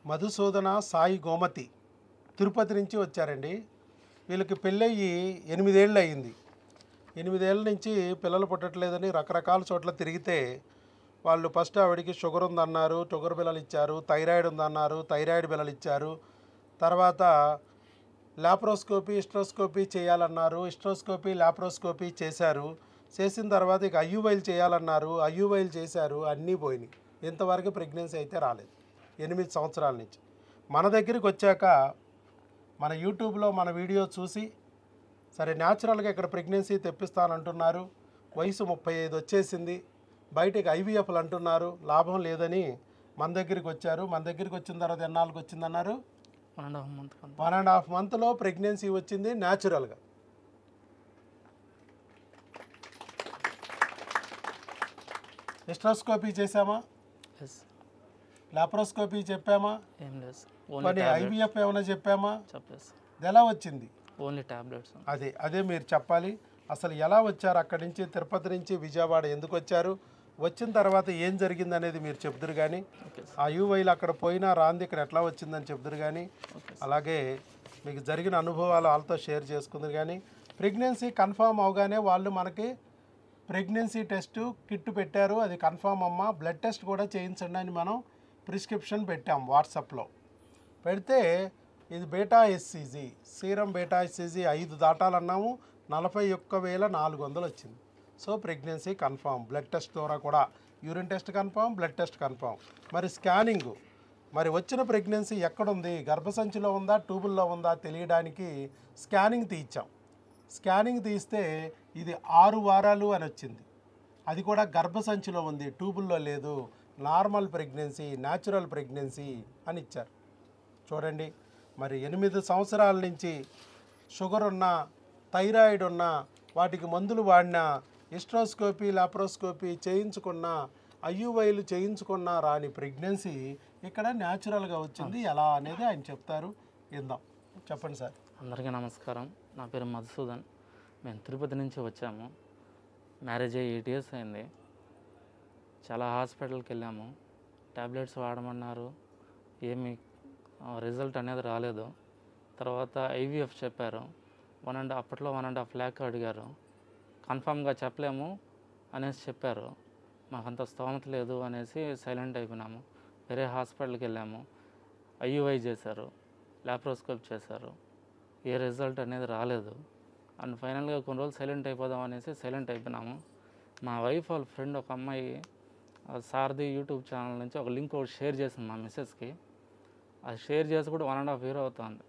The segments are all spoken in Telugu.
మధుసూదన సాయి గోమతి తిరుపతి నుంచి వచ్చారండి. వీళ్ళకి పెళ్ళయ్యి 8 ఏళ్ళు అయింది. 8 ఏళ్ళ నుంచి పిల్లలు పుట్టట్లేదని రకరకాల చోట్ల తిరిగితే వాళ్ళు ఫస్ట్ ఆవిడికి షుగర్ ఉందన్నారు, షుగర్ బిళ్ళలు ఇచ్చారు. థైరాయిడ్ ఉందన్నారు, థైరాయిడ్ బిళ్ళలు ఇచ్చారు. తర్వాత లాప్రోస్కోపీ హిస్ట్రోస్కోపీ చేయాలన్నారు, హిస్ట్రోస్కోపీ లాప్రోస్కోపీ చేశారు. చేసిన తర్వాత ఇక ఐయువైల్ చేయాలన్నారు, ఐయువైల్ చేశారు. అన్నీ పోయినాయి. ఇంతవరకు ప్రెగ్నెన్సీ అయితే రాలేదు 8 సంవత్సరాల నుంచి. మన దగ్గరికి వచ్చాక మన యూట్యూబ్లో మన వీడియో చూసి సరే న్యాచురల్గా ఇక్కడ ప్రెగ్నెన్సీ తెప్పిస్తానంటున్నారు. వయసు 35 వచ్చేసింది. బయటకు ఐవీఎఫ్లు అంటున్నారు, లాభం లేదని మన దగ్గరికి వచ్చారు. మన దగ్గరికి వచ్చిన తర్వాత ఎన్నాళ్ళకి వచ్చిందన్నారు? 1.5 మంత్లో ప్రెగ్నెన్సీ వచ్చింది న్యాచురల్గా. హిస్ట్రోస్కోపీ చేసామా? లాప్రోస్కోపీ చెప్పామా? మరి ఐవీఎఫ్ ఏమైనా చెప్పామా? ఇది ఎలా వచ్చింది? Only tablets. అదే మీరు చెప్పాలి. అసలు ఎలా వచ్చారు? అక్కడి నుంచి తిరుపతి నుంచి విజయవాడ ఎందుకు వచ్చారు? వచ్చిన తర్వాత ఏం జరిగింది అనేది మీరు చెప్దురు కానీ, ఆ యూవైలు అక్కడ పోయినా రాంది ఇక్కడ ఎట్లా వచ్చిందని చెప్దురు కానీ, అలాగే మీకు జరిగిన అనుభవాలు వాళ్ళతో షేర్ చేసుకుందరు కానీ, ప్రెగ్నెన్సీ కన్ఫామ్ అవగానే వాళ్ళు మనకి ప్రెగ్నెన్సీ టెస్ట్ కిట్ పెట్టారు. అది కన్ఫామ్ అమ్మ, బ్లడ్ టెస్ట్ కూడా చేయించండి అని మనం ప్రిస్క్రిప్షన్ పెట్టాం వాట్సాప్లో. పెడితే ఇది beta SCG, serum beta SCG 5 దాటాలన్నాము, 41,400 వచ్చింది. So pregnancy confirm. Blood test ద్వారా కూడా urine test confirm, blood test confirm. మరి స్కానింగ్, మరి వచ్చిన ప్రెగ్నెన్సీ ఎక్కడుంది, గర్భసంచిలో ఉందా ట్యూబుల్లో ఉందా తెలియడానికి స్కానింగ్ తీయించాం. స్కానింగ్ తీస్తే ఇది 6 వారాలు అని వచ్చింది. అది కూడా గర్భసంచిలో ఉంది, ట్యూబుల్లో లేదు. నార్మల్ ప్రెగ్నెన్సీ, న్యాచురల్ ప్రెగ్నెన్సీ అని ఇచ్చారు. చూడండి, మరి 8 సంవత్సరాల నుంచి షుగర్ ఉన్నా, థైరాయిడ్ ఉన్నా, వాటికి మందులు వాడినా, హిస్ట్రోస్కోపీ లాప్రోస్కోపీ చేయించుకున్నా, ఐయువైలు చేయించుకున్నా రాని ప్రెగ్నెన్సీ ఇక్కడ న్యాచురల్గా వచ్చింది. ఎలా అనేది ఆయన చెప్తారు, విందాం. చెప్పండి సార్. అందరికీ నమస్కారం. నా పేరు మధుసూదన్. మేము తిరుపతి నుంచి వచ్చాము. మ్యారేజ్ అయ్యి 8 years అయింది. చాలా హాస్పిటల్కి వెళ్ళాము, ట్యాబ్లెట్స్ వాడమన్నారు, ఏమి రిజల్ట్ అనేది రాలేదు. తర్వాత ఐవీఎఫ్ చెప్పారు. అప్పట్లో 1.5 lakh అడిగారు. కన్ఫామ్గా చెప్పలేము అనేసి చెప్పారు. మాకంత స్తోమత లేదు అనేసి సైలెంట్ అయిపోయినాము. వేరే హాస్పిటల్కి వెళ్ళాము, ఐయుఐ చేశారు, లాప్రోస్కోప్ చేశారు. ఏ రిజల్ట్ అనేది రాలేదు. అండ్ ఫైనల్గా కొన్ని రోజులు సైలెంట్ అయిపోదాం అనేసి సైలెంట్ అయిపోయినాము. మా వైఫ్ వాళ్ళ ఫ్రెండ్ ఒక అమ్మాయి సారథి యూట్యూబ్ ఛానల్ నుంచి ఒక లింక్ ఒకటి షేర్ చేసింది మా మిస్సెస్కి. అది షేర్ చేసి కూడా 1.5 year అవుతుంది.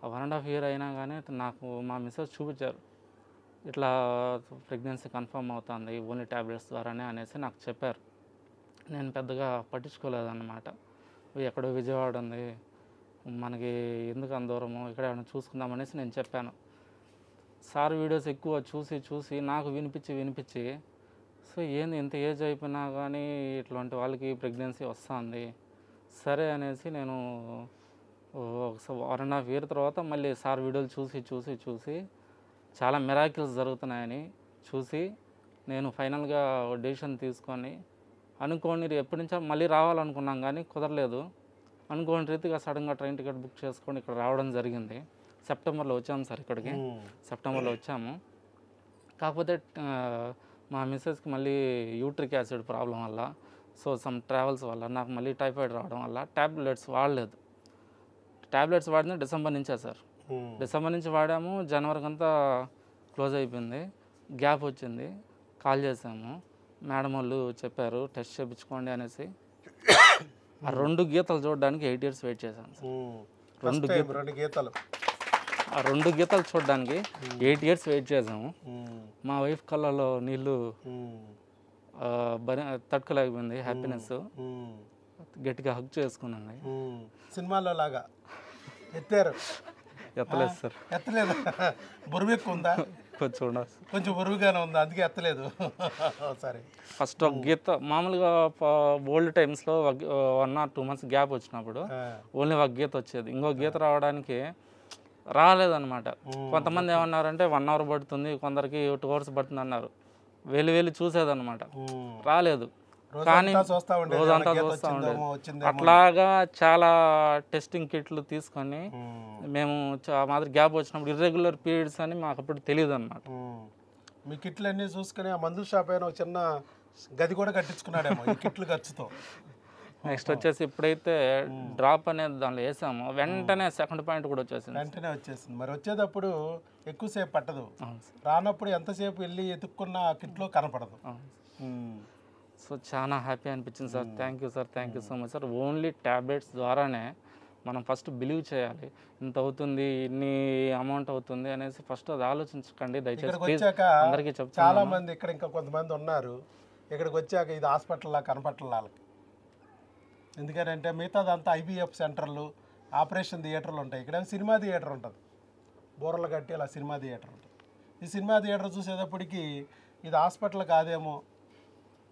ఆ 1.5 year అయినా కానీ నాకు మా మిస్సెస్ చూపించారు, ఇట్లా ప్రెగ్నెన్సీ కన్ఫర్మ్ అవుతుంది ఓన్లీ ట్యాబ్లెట్స్ ద్వారానే అనేసి నాకు చెప్పారు. నేను పెద్దగా పట్టించుకోలేదన్నమాట. ఎక్కడో విజయవాడ ఉంది, మనకి ఎందుకు అంత దూరము, ఇక్కడ ఏమైనా చూసుకుందామనేసి నేను చెప్పాను. సార్ వీడియోస్ ఎక్కువ చూసి నాకు వినిపించి సో ఏంది ఇంత ఏజ్ అయిపోయినా కానీ ఇట్లాంటి వాళ్ళకి ప్రెగ్నెన్సీ వస్తుంది, సరే అనేసి నేను 1.5 year తర్వాత మళ్ళీ సార్ వీడియోలు చూసి చాలా మిరాకిల్స్ జరుగుతున్నాయని చూసి నేను ఫైనల్గా డెసిషన్ తీసుకొని అనుకోని ఎప్పటి నుంచో మళ్ళీ రావాలనుకున్నాం కానీ కుదరలేదు. అనుకోని రీతిగా సడన్గా ట్రైన్ టికెట్ బుక్ చేసుకొని ఇక్కడ రావడం జరిగింది. సెప్టెంబర్లో వచ్చాము సార్ ఇక్కడికి. సెప్టెంబర్లో వచ్చాము. కాకపోతే మా మిస్సెస్కి మళ్ళీ యూట్రిక్ యాసిడ్ ప్రాబ్లం వల్ల, సో సమ్ ట్రావెల్స్ వల్ల నాకు మళ్ళీ టైఫాయిడ్ రావడం వల్ల ట్యాబ్లెట్స్ వాడలేదు. ట్యాబ్లెట్స్ వాడింది డిసెంబర్ నుంచే సార్. డిసెంబర్ నుంచి వాడాము, జనవరికి అంతా క్లోజ్ అయిపోయింది. గ్యాప్ వచ్చింది. కాల్ చేసాము, మేడం వాళ్ళు చెప్పారు టెస్ట్ చేయించుకోండి అనేసి. ఆ 2 గీతలు చూడడానికి 8 years వెయిట్ చేశాను సార్. 2 గీతలు ఆ 2 గీతలు చూడడానికి 8 years వెయిట్ చేసాము. మా వైఫ్ కళ్ళలో నీళ్ళు తట్టుకోలేకపోయింది. హ్యాపీనెస్ గట్టిగా హగ్ చేసుకున్నాను. సినిమాలో లాగా ఎత్తారు? ఎత్తలేదు సార్. ఎత్తలేదు. బరువు ఎక్కువ ఉందా? కొంచెం బరువుగానే ఉందా, అందుకే ఎత్తలేదు. సరే. ఫస్ట్ ఒక గీత మామూలుగా ఓల్డ్ టైమ్స్లో 1 or 2 months గ్యాప్ వచ్చినప్పుడు ఓన్లీ ఒక గీత వచ్చేది. ఇంకో గీత రావడానికి రాలేదన్నమాట. కొంతమంది ఏమన్నారంటే 1 hour పడుతుంది, కొందరికి 2 hours పడుతుంది అన్నారు. వెళ్ళి చూసేదన్నమాట. రాలేదు. కానీ రోజంతా చూస్తా ఉండేది, రోజంతా ఏమైనా గీత చూస్తూ ఉండేది. వచ్చిందేమో. అట్లాగా చాలా టెస్టింగ్ కిట్లు తీసుకొని మేము మాదిరి గ్యాప్ వచ్చినప్పుడు ఇర్రెగ్యులర్ పీరియడ్స్ అని మాకు అప్పుడు తెలియదు అనమాట. మీ కిట్లు అన్నీ చూసుకుని ఆ మందుల షాప్ అయినా ఒక చిన్న గది కూడా కట్టించుకున్నాడేమో ఈ కిట్లు ఖర్చుతో. నెక్స్ట్ వచ్చేసి ఎప్పుడైతే డ్రాప్ అనేది దానిలో వేసామో వెంటనే సెకండ్ పాయింట్ కూడా వచ్చేసింది. వెంటనే వచ్చేసింది. మరి వచ్చేటప్పుడు ఎక్కువసేపు పట్టదు, అవును సార్. రానప్పుడు ఎంతసేపు వెళ్ళి ఎత్తుక్కున్న ఆ కిట్లో కనపడదు. సో చాలా హ్యాపీ అనిపించింది sir. Thank you sir, thank you so much sir. Only tablets ద్వారానే మనం ఫస్ట్ బిలీవ్ చేయాలి. ఇంత అవుతుంది, ఇన్ని అమౌంట్ అవుతుంది అనేసి ఫస్ట్ అది ఆలోచించకండి దయచేసి. ఇక్కడికి వచ్చాక అందరికీ చెప్తాను. చాలా మంది ఇక్కడ ఇంకా కొంతమంది ఉన్నారు, ఇక్కడికి వచ్చాక ఇది హాస్పిటల్లా కనపట్ల వాళ్ళకి. ఎందుకంటే మిగతాదంతా ఐవీఎఫ్ సెంటర్లు, ఆపరేషన్ థియేటర్లు ఉంటాయి. ఇక్కడ సినిమా థియేటర్ ఉంటుంది, బోర్రలు కట్టి అలా సినిమా థియేటర్ ఉంటుంది. ఈ సినిమా థియేటర్ చూసేటప్పటికి ఇది హాస్పిటల్ కాదేమో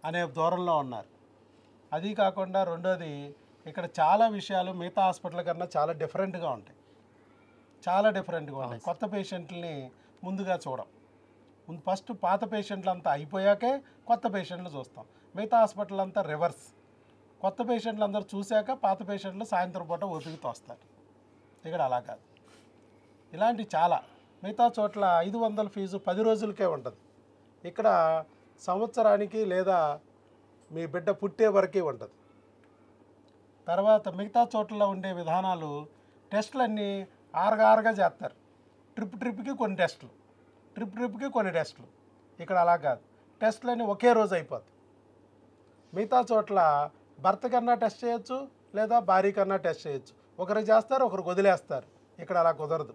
అనే దూరంలో ఉన్నారు. అది కాకుండా రెండోది, ఇక్కడ చాలా విషయాలు మిగతా హాస్పిటల్ కన్నా చాలా డిఫరెంట్గా ఉంటాయి, చాలా డిఫరెంట్గా ఉంటాయి. కొత్త పేషెంట్లని ముందుగా చూడం, ముందు ఫస్ట్ పాత పేషెంట్లు అంతా అయిపోయాకే కొత్త పేషెంట్లు చూస్తాం. మిగతా హాస్పిటల్ అంతా రివర్స్, కొత్త పేషెంట్లు అందరూ చూశాక పాత పేషెంట్లు సాయంత్రం పూట ఓపికతో వస్తారు. ఇక్కడ అలా కాదు. ఇలాంటి చాలా మిగతా చోట్ల 500 ఫీజు 10 రోజులకే ఉంటుంది, ఇక్కడ సంవత్సరానికి లేదా మీ బిడ్డ పుట్టే వరకే ఉంటుంది. తర్వాత మిగతా చోట్ల ఉండే విధానాలు టెస్టులన్నీ ఆరుగా చేస్తారు. ట్రిప్కి కొన్ని టెస్టులు, ట్రిప్కి కొన్ని టెస్టులు. ఇక్కడ అలా కాదు, టెస్టులన్నీ ఒకే రోజు అయిపోతాయి. మిగతా చోట్ల భర్త కన్నా టెస్ట్ చేయొచ్చు, లేదా భార్య కన్నా టెస్ట్ చేయొచ్చు. ఒకరికి చేస్తారు, ఒకరికి వదిలేస్తారు. ఇక్కడ అలా కుదరదు.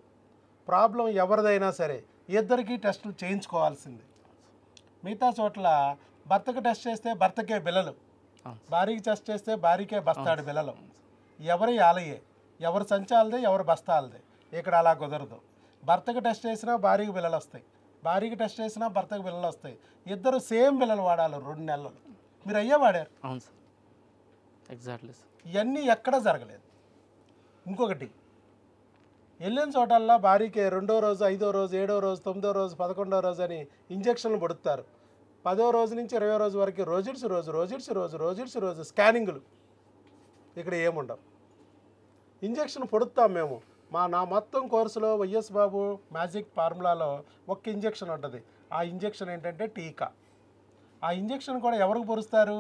ప్రాబ్లం ఎవరిదైనా సరే ఇద్దరికీ టెస్టులు చేయించుకోవాల్సిందే. మిగతా చోట్ల భర్తకు టెస్ట్ చేస్తే భర్తకే బిల్లలు, భార్యకి టెస్ట్ చేస్తే భార్యకే బస్తాడు బిల్లలు. ఎవరి ఆలయే, ఎవరు సంచాలదే, ఎవరు బస్తాలదే. ఇక్కడ అలా కుదరదు. భర్తకు టెస్ట్ చేసినా భార్యకి బిల్లలు వస్తాయి, భార్యకి టెస్ట్ చేసినా భర్తకు బిల్లలు వస్తాయి. ఇద్దరు సేమ్ బిల్లలు వాడాలి 2 నెలలు. మీరు అయ్యే వాడారు. అవును సార్, ఎగ్జాక్ట్లీ సార్. ఇవన్నీ ఎక్కడ జరగలేదు. ఇంకొకటి, వెళ్ళిన చోటల్లా భార్యకి 2వ రోజు, 5వ రోజు, 7వ రోజు, 9వ రోజు, 11వ రోజు అని ఇంజక్షన్లు పడుతారు. 10వ రోజు నుంచి 20వ రోజు వరకు రోజు స్కానింగ్లు. ఇక్కడ ఏముండవు. ఇంజక్షన్ పొడుస్తాం మేము. నా మొత్తం కోర్సులో వైఎస్ బాబు మ్యాజిక్ ఫార్ములాలో ఒక్క ఇంజక్షన్ ఉంటుంది. ఆ ఇంజక్షన్ ఏంటంటే టీకా. ఆ ఇంజక్షన్ కూడా ఎవరికి పొడుస్తారు?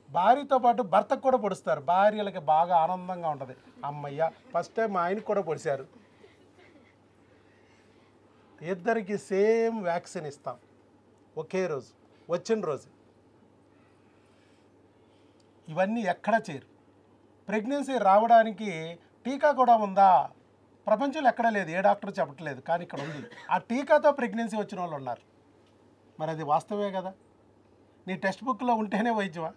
భార్యతో పాటు భర్తకు కూడా పొడుస్తారు. భార్యలకి బాగా ఆనందంగా ఉంటుంది. అమ్మయ్య, ఫస్ట్ టైం మా ఆయనకు కూడా పొడిచారు. ఇద్దరికి సేమ్ వ్యాక్సిన్ ఇస్తాం ఒకే రోజు, వచ్చిన రోజు. ఇవన్నీ ఎక్కడ చేరు. ప్రెగ్నెన్సీ రావడానికి టీకా కూడా ఉందా? ప్రపంచంలో ఎక్కడ లేదు, ఏ డాక్టర్ చెప్పట్లేదు, కానీ ఇక్కడ ఉంది. ఆ టీకాతో ప్రెగ్నెన్సీ వచ్చిన వాళ్ళు ఉన్నారు. మరి అది వాస్తవే కదా. నీ టెక్స్ట్ బుక్లో ఉంటేనే వైద్యమా?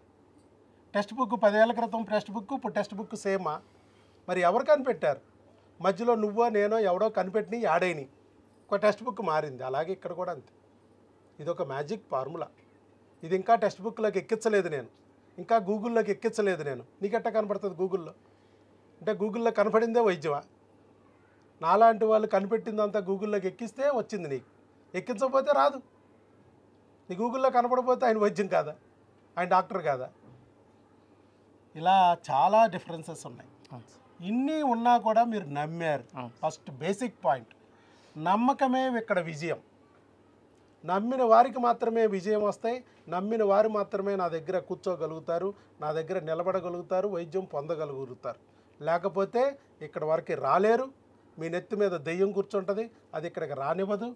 టెక్స్ట్ బుక్ 10 ఏళ్ల క్రితం టెక్స్ట్ బుక్, ఇప్పుడు టెక్స్ట్ బుక్ సేమా? మరి ఎవరు కనిపెట్టారు? మధ్యలో నువ్వో నేనో ఎవడో కనిపెట్టిని ఆడేని ఒక టెక్స్ట్ బుక్ మారింది. అలాగే ఇక్కడ కూడా అంతే. ఇది ఒక మ్యాజిక్ ఫార్ములా. ఇది ఇంకా టెక్స్ట్ బుక్లోకి ఎక్కించలేదు నేను, ఇంకా గూగుల్లోకి ఎక్కించలేదు నేను. నీకెట్టా కనపడుతుంది గూగుల్లో? అంటే గూగుల్లో కనపడిందే వైద్యమా? నాలాంటి వాళ్ళు కనిపెట్టిందంతా గూగుల్లోకి ఎక్కిస్తే వచ్చింది నీకు, ఎక్కించకపోతే రాదు. నీ గూగుల్లో కనపడకపోతే ఆయన వైద్యం కాదా? ఆయన డాక్టర్ కాదా? ఇలా చాలా డిఫరెన్సెస్ ఉన్నాయి. ఇన్ని ఉన్నా కూడా మీరు నమ్మారు. ఫస్ట్ బేసిక్ పాయింట్, నమ్మకమే ఇక్కడ విజయం. నమ్మిన వారికి మాత్రమే విజయం వస్తాయి. నమ్మిన వారు మాత్రమే నా దగ్గర కూర్చోగలుగుతారు, నా దగ్గర నిలబడగలుగుతారు, వైద్యం పొందగలుగుతారు. లేకపోతే ఇక్కడ వరకు రాలేరు. మీ నెత్తి మీద దెయ్యం కూర్చుంటుంది, అది ఇక్కడికి రానివ్వదు.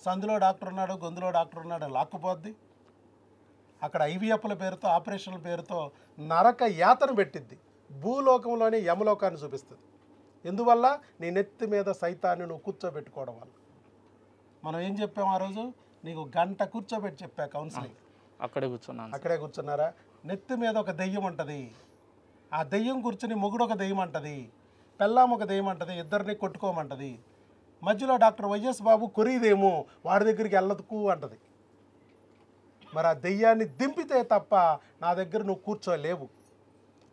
సందులో డాక్టర్ ఉన్నాడు, గొంతులో డాక్టర్ ఉన్నాడు, లాక్కుపోద్ది. అక్కడ ఐవీఎఫ్ల పేరుతో, ఆపరేషన్ల పేరుతో నరక యాతన పెట్టిద్ది. భూలోకంలోనే యమలోకాన్ని చూపిస్తుంది. ఎందువల్ల? నీ నెత్తి మీద సైతాన్ని నువ్వు కూర్చోబెట్టుకోవడం వల్ల. మనం ఏం చెప్పాము ఆ రోజు? నీకు 1 గంట కూర్చోబెట్టి చెప్పా కౌన్సిలింగ్. అక్కడే కూర్చున్నారా? నెత్తి మీద ఒక దెయ్యం ఉంటుంది. ఆ దెయ్యం కూర్చుని మొగుడు ఒక దెయ్యం అంటది, పెళ్ళాం ఒక దెయ్యం అంటది, ఇద్దరిని కొట్టుకోమంటది. మధ్యలో డాక్టర్ వైఎస్ బాబు కొరిదేమో, వాడి దగ్గరికి వెళ్ళదుకు అంటది. మరి ఆ దెయ్యాన్ని దింపితే తప్ప నా దగ్గర నువ్వు కూర్చోలేవు,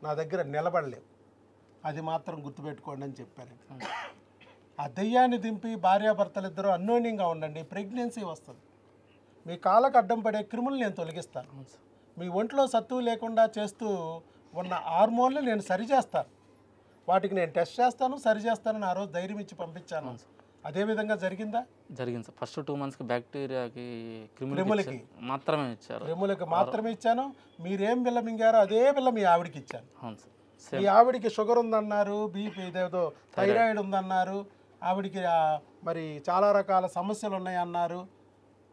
నా దగ్గర నిలబడలేవు. అది మాత్రం గుర్తుపెట్టుకోండి అని చెప్పాను. ఆ దెయ్యాన్ని దింపి భార్యాభర్తలు ఇద్దరు అన్యోన్యంగా ఉండండి, ప్రెగ్నెన్సీ వస్తుంది. మీ కాళ్ళకు అడ్డం పడే క్రిములు నేను తొలగిస్తాను. మీ ఒంట్లో సత్తువు లేకుండా చేస్తూ ఉన్న హార్మోన్లు నేను సరిచేస్తాను, వాటికి నేను టెస్ట్ చేస్తాను, సరి చేస్తానని ఆ రోజు ధైర్యం ఇచ్చి పంపించాను. అదే విధంగా జరిగిందా? జరిగింది సార్. ఫస్ట్ 2 monthsకి బ్యాక్టీరియాకి క్రిములకి మాత్రమే ఇచ్చారు. క్రిములకి మాత్రమే ఇచ్చాను. మీరేం బిల్ల మింగారో అదే బిల్ల మీ ఆవిడకి ఇచ్చాను. అవును సార్. మీ ఆవిడికి షుగర్ ఉందన్నారు, బీపీ ఇదేదో థైరాయిడ్ ఉందన్నారు, ఆవిడికి మరి చాలా రకాల సమస్యలు ఉన్నాయన్నారు.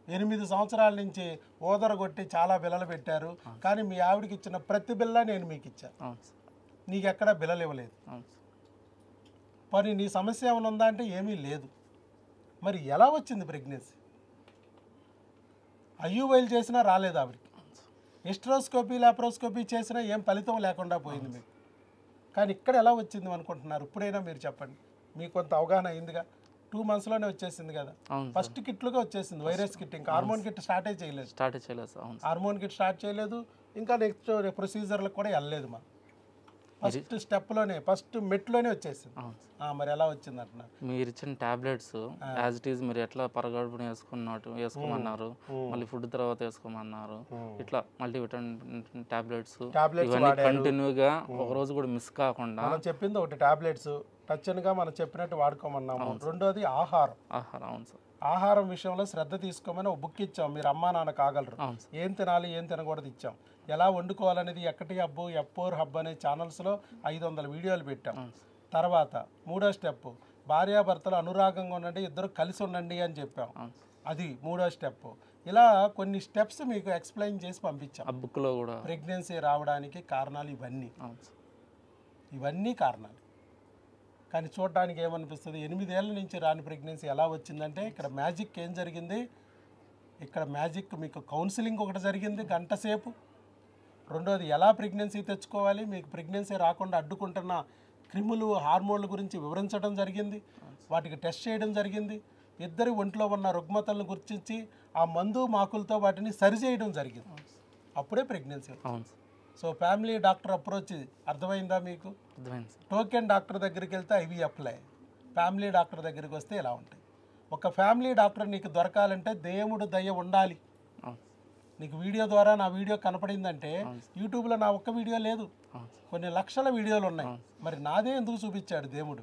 8 సంవత్సరాల నుంచి ఓదరగొట్టి చాలా బిల్లలు పెట్టారు. కానీ మీ ఆవిడకి ఇచ్చిన ప్రతి బిల్ల నేను మీకు ఇచ్చాను. అవును సార్. నీకు ఎక్కడా బిల్లలు ఇవ్వలేదు. అవును సార్. మరి నీ సమస్య ఏమైనా ఉందా అంటే ఏమీ లేదు. మరి ఎలా వచ్చింది ప్రెగ్నెన్సీ? ఐయువైలు చేసినా రాలేదు ఆవిడకి, హిస్ట్రోస్కోపీ లాప్రోస్కోపీ చేసినా ఏం ఫలితం లేకుండా పోయింది మీకు. కానీ ఇక్కడ ఎలా వచ్చింది అనుకుంటున్నారు? ఇప్పుడైనా మీరు చెప్పండి. మీకు కొంత అవగాహన అయిందిగా, 2 monthsలోనే వచ్చేసింది కదా. ఫస్ట్ కిట్లుగా వచ్చేసింది, వైరస్ కిట్. ఇంకా హార్మోన్ కిట్ స్టార్ట్ చేయలేదు. అవును. హార్మోన్ కిట్ స్టార్ట్ చేయలేదు, ఇంకా నెక్స్ట్ ప్రొసీజర్లకు కూడా వెళ్ళలేదు. మా ఫస్ట్ స్టెప్లోనే, ఫస్ట్ మెట్లోనే వచ్చేసింది. మరి ఎలా వచ్చింది అంటున్నారు? మీరు ఇచ్చిన టాబ్లెట్స్ యాజ్ ఇట్ ఈజ్ మీరు ఎట్లా పరగడుపున వేసుకోమన్నారు, మళ్ళీ ఫుడ్ తర్వాత వేసుకోమన్నారు, ఇట్లా మల్టీవిటమిన్ టాబ్లెట్స్ ఇవన్నీ కంటిన్యూగా ఒక రోజు కూడా మిస్ కాకుండా. మనం చెప్పింది ఒకటి టాబ్లెట్స్ టచ్గా మనం చెప్పినట్టు వాడుకోమన్నాము. రెండోది ఆహారం. అవును సార్. ఆహారం విషయంలో శ్రద్ధ తీసుకోమని ఒక బుక్ ఇచ్చాం. మీరు అమ్మా నాన్న కాగలరు. ఏం తినాలి ఏం తినకూడదు ఇచ్చాం. ఎలా వండుకోవాలనేది ఎక్కటి హబ్బు, F4 హబ్ అనే ఛానల్స్లో 500 వీడియోలు పెట్టాం. తర్వాత 3వ స్టెప్, భార్యాభర్తలు అనురాగంగా ఉండండి, ఇద్దరు కలిసి ఉండండి అని చెప్పాం. అది 3వ స్టెప్. ఇలా కొన్ని స్టెప్స్ మీకు ఎక్స్ప్లెయిన్ చేసి పంపించాం. ఆ బుక్లో కూడా ప్రెగ్నెన్సీ రావడానికి కారణాలు ఇవన్నీ కారణాలు. కానీ చూడడానికి ఏమనిపిస్తుంది, 8 ఏళ్ళ నుంచి రాని ప్రెగ్నెన్సీ ఎలా వచ్చిందంటే ఇక్కడ మ్యాజిక్ ఏం జరిగింది? ఇక్కడ మ్యాజిక్ మీకు కౌన్సిలింగ్ ఒకటి జరిగింది గంట సేపు. రెండోది ఎలా ప్రెగ్నెన్సీ తెచ్చుకోవాలి, మీకు ప్రెగ్నెన్సీ రాకుండా అడ్డుకుంటున్న క్రిములు హార్మోన్ల గురించి వివరించడం జరిగింది, వాటికి టెస్ట్ చేయడం జరిగింది. ఇద్దరి ఒంట్లో ఉన్న రుగ్మతలను గుర్తించి ఆ మందు మాకులతో వాటిని సరిచేయడం జరిగింది. అప్పుడే pregnancy. So family doctor approach అర్థమైందా మీకు? టోకెన్ డాక్టర్ దగ్గరికి వెళ్తే ఇవి అప్లై, ఫ్యామిలీ డాక్టర్ దగ్గరికి వస్తే ఎలా ఉంటాయి? ఒక ఫ్యామిలీ డాక్టర్ నీకు దొరకాలంటే దేవుడు దయ ఉండాలి. నీకు వీడియో ద్వారా నా వీడియో కనపడిందంటే యూట్యూబ్లో నా ఒక్క వీడియో లేదు, కొన్ని లక్షల వీడియోలు ఉన్నాయి. మరి నాదే ఎందుకు చూపించాడు దేవుడు?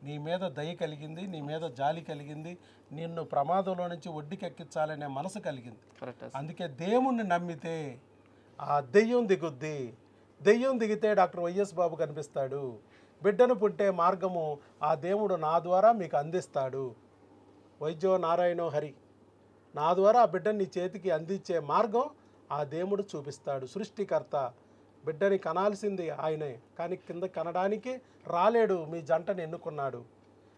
నీ మీద దయ కలిగింది, నీ మీద జాలి కలిగింది, నిన్ను ప్రమాదంలో నుంచి ఒడ్డుకెక్కించాలనే మనసు కలిగింది. అందుకే దేవుణ్ణి నమ్మితే ఆ దెయ్యం దిగుద్ది. దెయ్యం దిగితే డాక్టర్ వైఎస్ బాబు కనిపిస్తాడు. బిడ్డను పుట్టే మార్గము ఆ దేవుడు నా ద్వారా మీకు అందిస్తాడు. వైద్యో నారాయణో హరి, నా ద్వారా ఆ బిడ్డని నీ చేతికి అందించే మార్గం ఆ దేవుడు చూపిస్తాడు. సృష్టికర్త. బిడ్డని కనాల్సింది ఆయనే, కానీ కింద కనడానికి రాలేడు. మీ జంటని ఎన్నుకున్నాడు.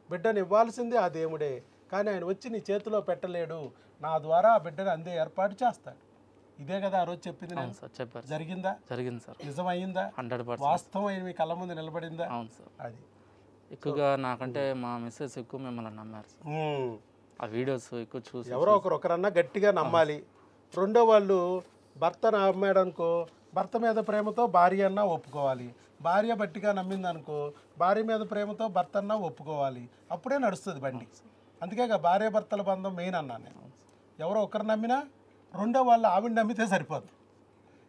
బిడ్డని ఇవ్వాల్సింది ఆ దేవుడే, కానీ ఆయన వచ్చి నీ చేతిలో పెట్టలేడు. నా ద్వారా ఆ బిడ్డని అందే ఏర్పాటు చేస్తాడు. ఇదే కదా ఆ రోజు చెప్పింది నేను. చెప్పారు. జరిగిందా? జరిగింది సార్. నిజమైందా? 100% వాస్తవం అయి మీ కళ్ళ ముందు నిలబడిందా? అవును సార్. అది ఎక్కువగా నాకంటే మా మిస్సెస్ ఎక్కువ మిమ్మల్ని నమ్మారు సార్. ఆ వీడియోస్ ఎక్కువ చూసి ఎవరో ఒకరన్నా గట్టిగా నమ్మాలి. రెండో వాళ్ళు భర్త నమ్మాడు అనుకో, భర్త మీద ప్రేమతో భార్య అన్నా ఒప్పుకోవాలి. భార్య బట్టిగా నమ్మింది అనుకో, భార్య మీద ప్రేమతో భర్త అన్నా ఒప్పుకోవాలి. అప్పుడే నడుస్తుంది బండి. అందుకే భార్య భర్తల బంధం మెయిన్ అన్నాను నేను. ఎవరో ఒకరు నమ్మినా రెండో వాళ్ళు ఆవిడ నమ్మితే సరిపోద్ది.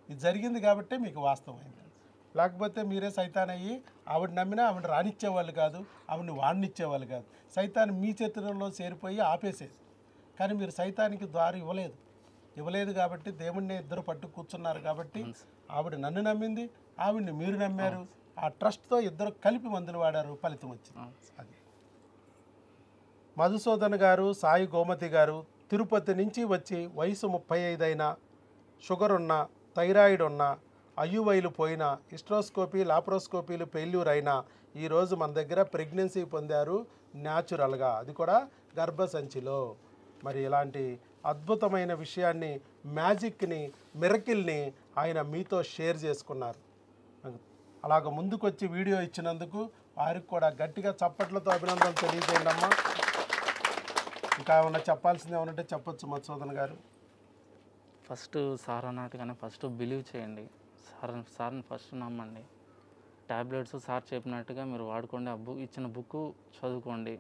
ఇది జరిగింది కాబట్టి మీకు వాస్తవం అయింది. లేకపోతే మీరే సైతాన్ అయ్యి ఆవిడ నమ్మినా ఆవిడ రానిచ్చేవాళ్ళు కాదు, ఆవిడని వాడినిచ్చేవాళ్ళు కాదు. సైతాన్ మీ చేతుల్లో చేరిపోయి ఆపేసేది. కానీ మీరు సైతానికి దారి ఇవ్వలేదు కాబట్టి దేవుణ్ణి ఇద్దరు పట్టు కూర్చున్నారు కాబట్టి ఆవిడ నన్ను నమ్మింది, ఆవిడ్ని మీరు నమ్మారు. ఆ ట్రస్ట్తో ఇద్దరు కలిపి మందులు వాడారు, ఫలితం వచ్చింది. అది మధుసూదన్ గారు, సాయి గోమతి గారు తిరుపతి నుంచి వచ్చి వయసు 35 అయినా, షుగర్ ఉన్న, థైరాయిడ్ ఉన్న, ఐయువైలు పోయినా, హిస్ట్రోస్కోపీ లాప్రోస్కోపీలు ఫెయిల్యూర్ అయినా ఈరోజు మన దగ్గర ప్రెగ్నెన్సీ పొందారు న్యాచురల్గా, అది కూడా గర్భసంచిలో. మరి ఇలాంటి అద్భుతమైన విషయాన్ని, మ్యాజిక్ని, మిరకిల్ని ఆయన మీతో షేర్ చేసుకున్నారు. అలాగ ముందుకొచ్చి వీడియో ఇచ్చినందుకు వారికి కూడా గట్టిగా చప్పట్లతో అభినందనలు తెలియజేయండి అమ్మా. ఇంకా ఏమన్నా చెప్పాల్సింది ఏమన్నా చెప్పొచ్చు మధుసూదన్ గారు. ఫస్ట్ సార్ అన్నట్టుగానే ఫస్ట్ బిలీవ్ చేయండి. సార్ని ఫస్ట్ నమ్మండి. ట్యాబ్లెట్స్ సార్ చెప్పినట్టుగా మీరు వాడుకోండి. ఇచ్చిన బుక్ చదువుకోండి.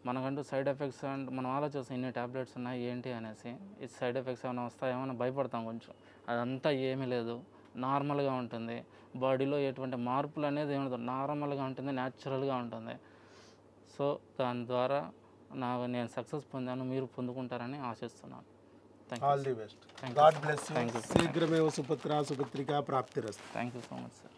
మనకంటూ సైడ్ ఎఫెక్ట్స్ అంటే మనం ఆలోచిస్తాం ఇన్ని ట్యాబ్లెట్స్ ఉన్నాయి ఏంటి అనేసి, ఈ సైడ్ ఎఫెక్ట్స్ ఏమైనా వస్తాయేమో భయపడతాం కొంచెం. అదంతా ఏమీ లేదు, నార్మల్గా ఉంటుంది. బాడీలో ఎటువంటి మార్పులు అనేది ఏమి ఉండదు, నార్మల్గా ఉంటుంది, న్యాచురల్గా ఉంటుంది. సో దాని ద్వారా నేను సక్సెస్ పొందాను, మీరు పొందుకుంటారని ఆశిస్తున్నాను. All the best. God bless you. శీఘ్రమేవ సుపుత్ర సుపుత్రిక ప్రాప్తిరస్తు. Thank you so much sir.